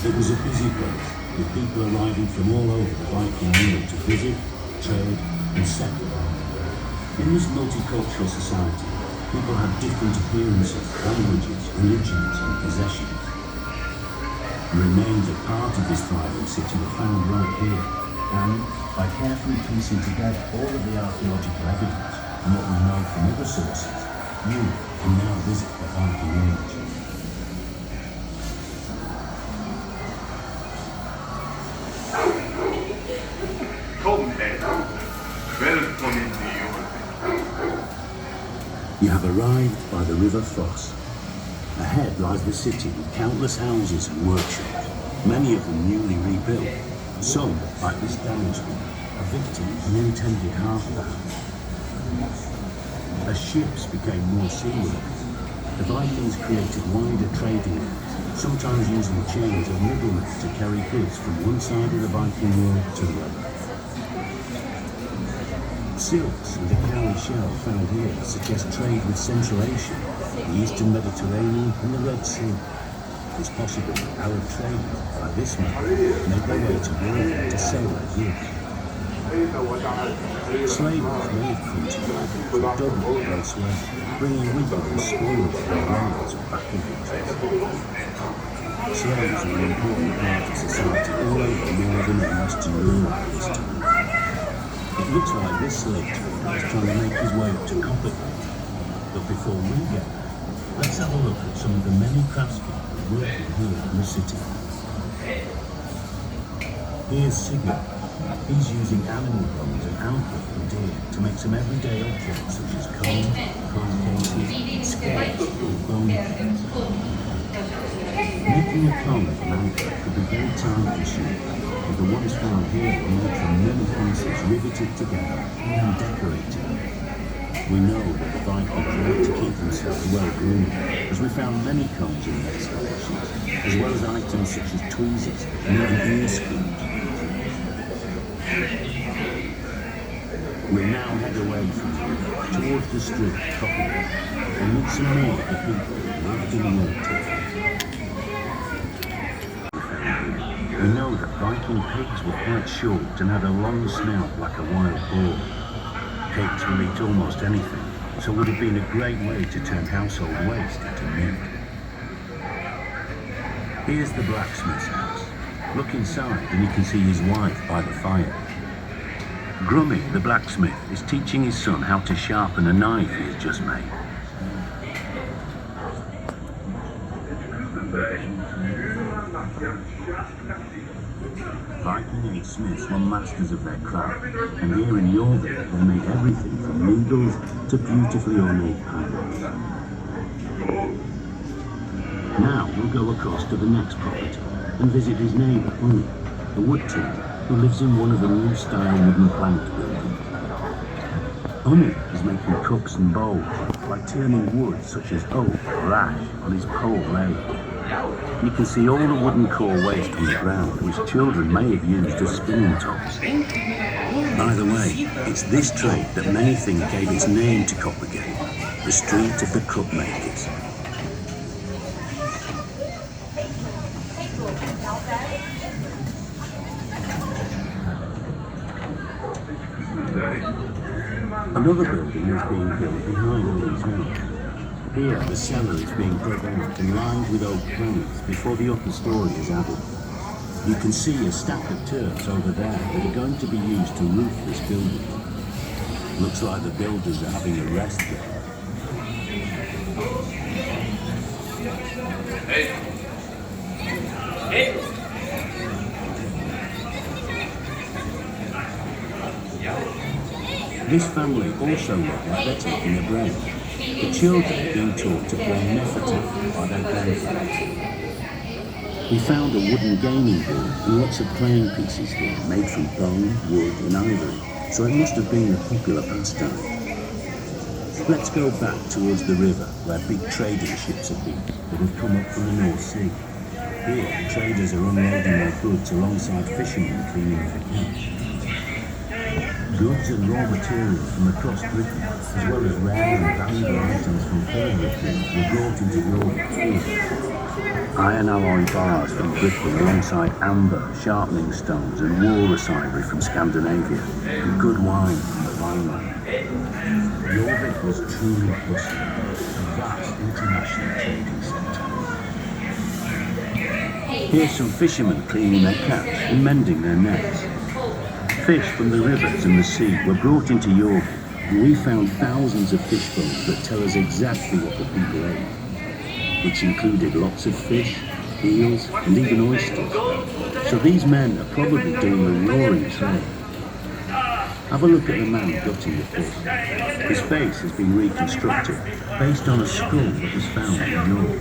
It was a busy place, with people arriving from all over the Viking world to visit, trade and settle. In this multicultural society, people have different appearances, languages, religions and possessions. The remains of part of this thriving city were found right here, and by carefully piecing together all of the archaeological evidence and what we know from other sources, you can now visit the Viking Age. You have arrived by the River Foss. Ahead lies the city with countless houses and workshops, many of them newly rebuilt. Some, like this damaged one, are victims and intended half-bound. As ships became more seaworthy, the Vikings created wider trading routes, sometimes using chains of middlemen to carry goods from one side of the Viking world to the other. Silks and the cowrie shell found here suggest trade with Central Asia, the Eastern Mediterranean and the Red Sea. It's possible Arab traders, like this man, made their way to Jorvik to sell their goods. Slavers may have come to Jorvik for double elsewhere, bringing with them spoils from their lands or back countries. Slaves were an important part of society all over northern and western Europe at this time. It looks like this slave trader is trying to make his way up to Copperfield. But before we get there, let's have a look at some of the many craftspeople working here in the city. Here's Sigurd. He's using animal bones and antler from deer to make some everyday objects such as comb cases, scales, and bone pins. Making a comb from antler could be very time-consuming, but the ones found here were made from many pieces riveted together and decorated. We know that the Vikings liked to keep themselves well-groomed, as we found many combs in the excavations, as well as items such as tweezers and even ear screws. We'll now head away from here towards the street, Copperfield, and meet some more of the people who lived in the old town. We know that Viking pigs were quite short and had a long snout like a wild boar. Pigs will eat almost anything, so it would have been a great way to turn household waste into meat. Here's the blacksmith's house. Look inside and you can see his wife by the fire. Grummy, the blacksmith, is teaching his son how to sharpen a knife he has just made. Viking age smiths were masters of their craft, and here in Jorvik they made everything from needles to beautifully ornate panels. Now we'll go across to the next property and visit his neighbour, Unni, the wood tinker who lives in one of the new style wooden planked buildings. Unni is making cups and bowls by turning wood such as oak or ash on his pole lathe. You can see all the wooden core waste on the ground, which children may have used as spinning tops. By the way, it's this trade that many think gave its name to Coppergate, the street of the cup makers. Another building is being built behind Unni's house. Here, the cellar is being dug out and lined with oak planks before the upper story is added. You can see a stack of turfs over there that are going to be used to roof this building. Looks like the builders are having a rest day. This family also look like they're taking a break. The children are being taught to play Nefertiti by their grandparents. We found a wooden gaming board and lots of playing pieces here made from bone, wood and ivory, so it must have been a popular pastime. Let's go back towards the river where big trading ships have been that have come up from the North Sea. Here, traders are unloading their goods alongside fishermen cleaning their catch. Goods and raw materials from across Britain, as well as rare and valuable items from further afield, were brought into Jorvik here. Iron alloy bars from Britain alongside amber, sharpening stones and walrus ivory from Scandinavia, and good wine from the Rhineland. Jorvik was truly bustling, a vast international trading centre. Here's some fishermen cleaning their catch and mending their nets. Fish from the rivers and the sea were brought into Jorvik, and we found thousands of fish bones that tell us exactly what the people ate, which included lots of fish, eels, and even oysters. So these men are probably doing a roaring trade. Have a look at the man gutting the fish. His face has been reconstructed based on a skull that was found in York.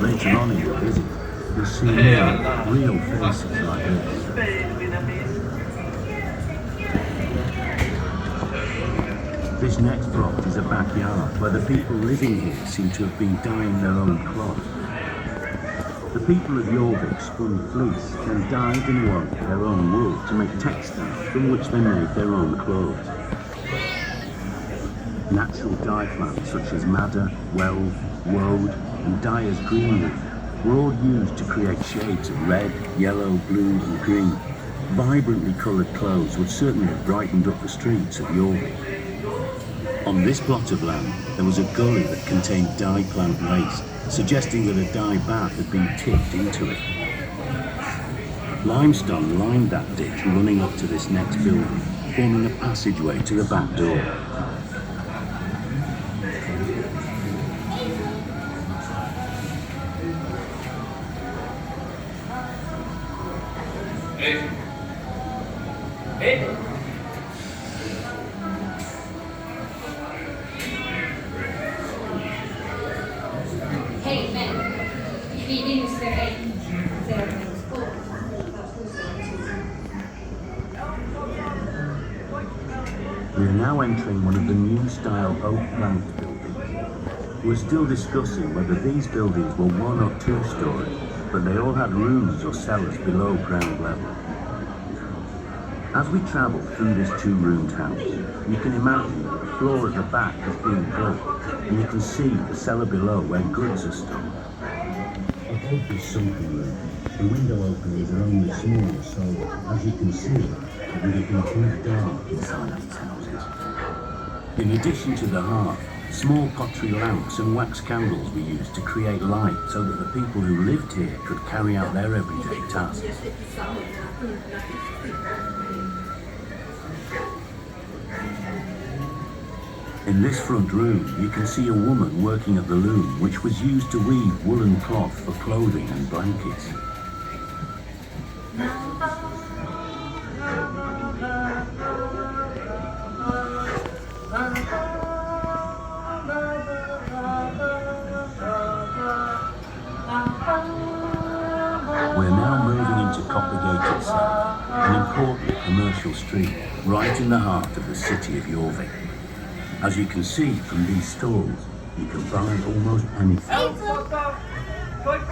Later on in your visit, you'll see more real faces like this. This next plot is a backyard where the people living here seem to have been dyeing their own cloth. The people of Jorvik spun fleece, then dyed and wove their own wool to make textiles from which they made their own clothes. Natural dye plants such as madder, weld, woad, and dyer's greenwood were all used to create shades of red, yellow, blue, and green. Vibrantly coloured clothes would certainly have brightened up the streets of Jorvik. On this plot of land, there was a gully that contained dye plant waste, suggesting that a dye bath had been tipped into it. Limestone lined that ditch running up to this next building, forming a passageway to the back door. We are now entering one of the new style oak planked buildings. We're still discussing whether these buildings were one or two stories, but they all had rooms or cellars below ground level. As we travel through this two-roomed house, you can imagine that the floor at the back is being built, and you can see the cellar below where goods are stored. Above this sunken room, the window openings are only small, so as you can see, it would have been quite dark inside these houses. In addition to the hearth, small pottery lamps and wax candles were used to create light so that the people who lived here could carry out their everyday tasks. In this front room, you can see a woman working at the loom, which was used to weave woolen cloth for clothing and blankets. We're now moving into Coppergated Centre, an important commercial street right in the heart of the city of Jorvik. As you can see from these stalls, you can buy almost anything.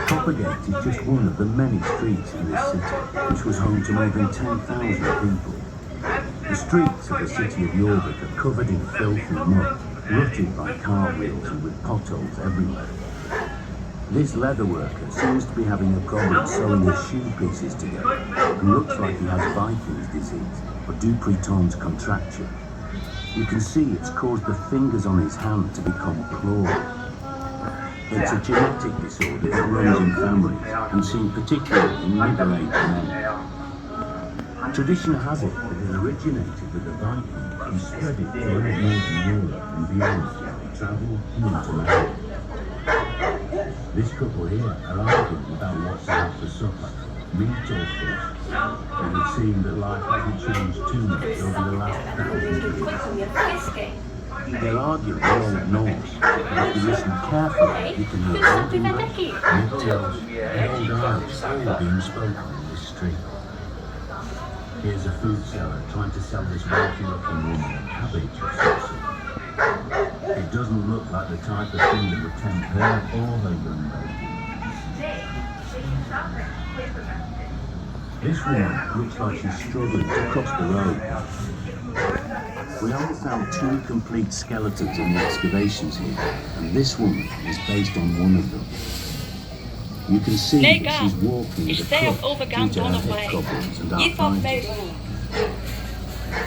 Coppergate is just one of the many streets in this city, which was home to more than 10,000 people. The streets of the city of Jorvik are covered in filth and mud, rutted by cartwheels and with potholes everywhere. This leather worker seems to be having a problem sewing his shoe pieces together and looks like he has Viking's disease, or Dupuytren's contracture. You can see it's caused the fingers on his hand to become clawed. It's a genetic disorder that runs in families and seen particularly in middle-aged men. Tradition has it that it originated with the Vikings who spread it throughout northern Europe and beyond to travel and intermarry. This couple here are arguing about what to have for supper, meat or fish, and it seems that life hasn't changed too much over the last 1,000 years. They're arguing in Old Norse, but if you listen carefully, you can hear Old English, Mid-Welsh, and Old Irish all being spoken in this street. Here's a food seller trying to sell this wealthy-looking woman a cabbage or something. It doesn't look like the type of thing that would tempt her or her young baby. This woman looks like she's struggling to cross the road. We only found 2 complete skeletons in the excavations here, and this woman is based on one of them. You can see Nee, that she's walking ik with a sta op crutch overgang due to her nog hip bij. problems and Je valt mee. arthritis.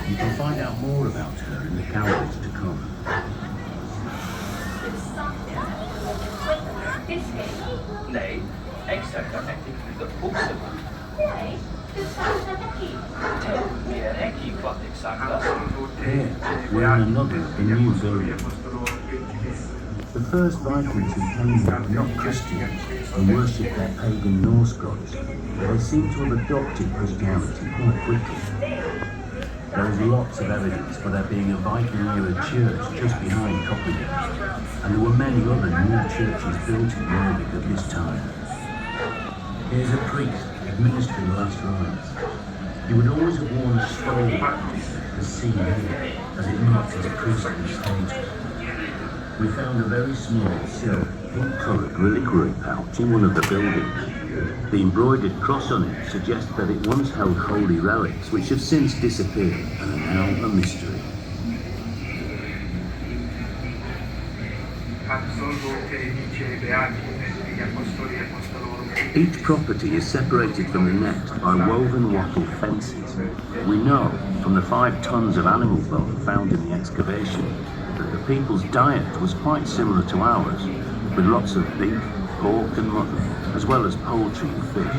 You can find out more about her in the calories to come. Nee, ik zeg dat ik niet de poetsen maak. Nee, dus staat het aquí. Meer ik wat ik zag dat. Here, we're in another, a new building. The first Vikings who came here were not Christians and worshipped their pagan Norse gods, but they seem to have adopted Christianity quite quickly. There is lots of evidence for there being a Viking-era church just behind Copenhagen, and there were many other new churches built in Jorvik at this time. Here's a priest administering last rites. He would always have worn a stole, as seen here, as it marked his priestly status. We found a very small silk, pink-coloured reliquary pouch in one of the buildings. The embroidered cross on it suggests that it once held holy relics which have since disappeared and are now a mystery. Each property is separated from the next by woven wattle fences. We know from the 5 tons of animal bone found in the excavation that the people's diet was quite similar to ours, with lots of beef, pork and mutton, as well as poultry and fish.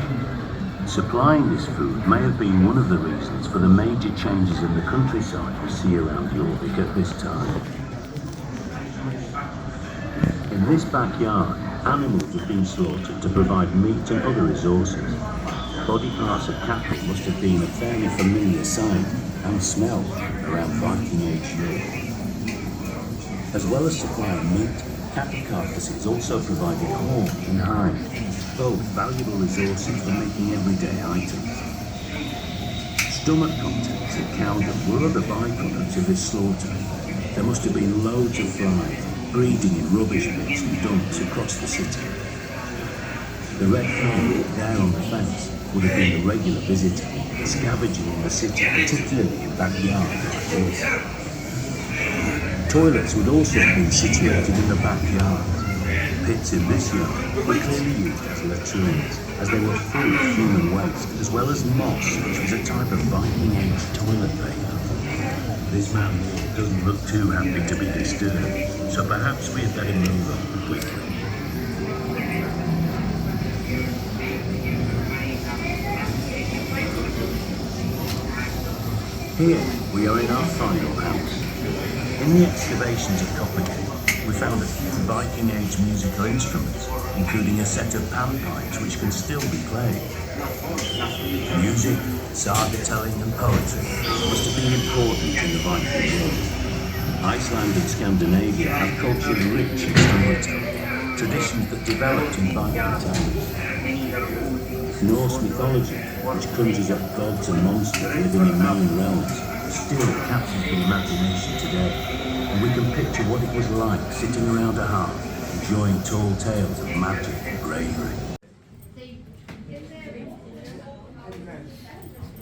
Supplying this food may have been one of the reasons for the major changes in the countryside we see around Jorvik at this time. In this backyard, animals have been slaughtered to provide meat and other resources. Body parts of cattle must have been a fairly familiar sight and smell around Viking Age Europe. As well as supplying meat, cattle carcasses also provided horn and hide, both valuable resources for making everyday items. Stomach contents and cow dung were other byproducts of this slaughter. There must have been loads of flies breeding in rubbish bins and dumps across the city. The red fly there on the fence would have been a regular visitor, scavenging in the city, particularly in backyards like this. Toilets would also have been situated in the backyard. Pits in this yard were clearly used as latrines, as they were full of human waste, as well as moss, which was a type of Viking-age toilet paper. This man here doesn't look too happy to be disturbed, so perhaps we had better move on quickly. Here we are in our final house. In the excavations at Copenhagen, we found a few Viking-age musical instruments, including a set of panpipes which can still be played. Music, saga-telling and poetry must have been important in the Viking world. Iceland and Scandinavia have cultures rich in storytelling, traditions that developed in Viking times. Norse mythology, which conjures up gods and monsters living in known realms, still captures the imagination today, and we can picture what it was like sitting around a hearth, enjoying tall tales of magic and bravery.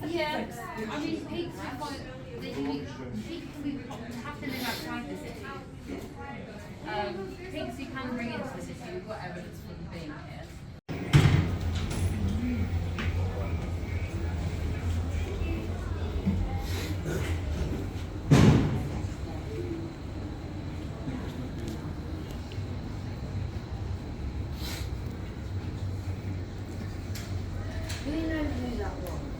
Yeah, I mean, peaks are quite, they can be, peaks can be, have to live outside the city. Peaks you can bring into the city, we've got evidence for them being here. Do you know who that was?